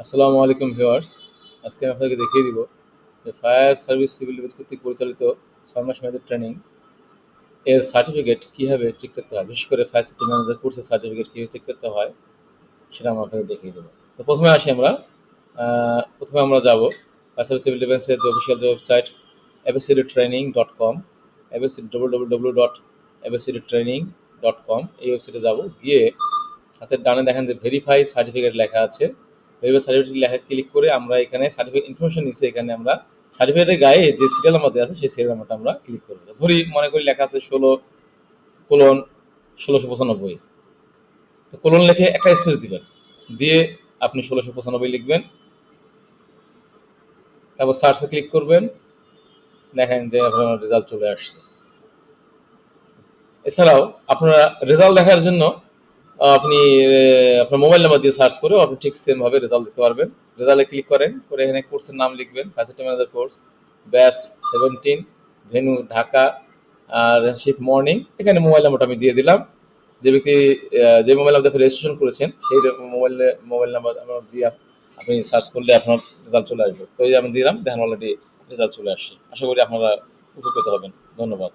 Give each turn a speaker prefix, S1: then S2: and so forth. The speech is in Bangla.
S1: আসসালামু আলাইকুম ভিউয়ার্স। আজকে আমি আপনাকে দেখিয়ে দিব যে ফায়ার সার্ভিস সিভিল ডিফেন্স কর্তৃক পরিচালিত 6 মাস মেয়াদের ট্রেনিং এর সার্টিফিকেট কীভাবে চেক করতে হয়, বিশেষ করে ফায়ার সেফটি ম্যানেজার কোর্সের সার্টিফিকেট কীভাবে চেক করতে হয় সেটা আমরা আপনাকে দেখিয়ে দেবো। তো প্রথমে আমরা যাব ফায়ার সার্ভিস সিভিল ডিফেন্সের যে অফিসিয়াল যে ওয়েবসাইট abcdtraining.com, www.abcdtraining.com, এই ওয়েবসাইটে যাব। গিয়ে হাতের ডানে দেখেন যে ভেরিফাই সার্টিফিকেট লেখা আছে। ভেরিফাই সার্টিফিকেট লেখা ক্লিক করে আমরা এখানে সার্টিফিকেট ইনফরমেশন নিচে এখানে আমরা সার্টিফিকেটের গায়ে যে সিরিয়াল নাম্বার দেওয়া আছে সেই সিরিয়াল নাম্বারটা আমরা ক্লিক করব। মনে করি লেখা আছে 16:1695। তো কোলন লিখে একটা স্পেস দিবেন, দিয়ে আপনি 1695 লিখবেন, তারপর সার্চে ক্লিক করবেন। দেখেন যে আপনার রেজাল্ট চলে আসছে। এছাড়াও আপনারা রেজাল্ট দেখার জন্য আপনি আপনার মোবাইল নাম্বার দিয়ে সার্চ করেও আপনি ঠিক সেম ভাবে রেজাল্ট দিতে পারবেন। রেজাল্টে ক্লিক করেন, করে এখানে কোর্সের নাম লিখবেন, fire safety manager course, batch 17, venue Dhaka, আর শিফট মর্নিং। এখানে মোবাইল নাম্বারটা আমি দিয়ে দিলাম। যে ব্যক্তি যে মোবাইল নাম্বার রেজিস্ট্রেশন করেছেন সেই মোবাইল নাম্বার দিয়ে আপনি সার্চ করলে আপনার রেজাল্ট চলে আসবে। তো এই যে আমি দিলাম, দেখেন অলরেডি রেজাল্ট চলে আসছে। আশা করি আপনারা উপকৃত হবেন। ধন্যবাদ।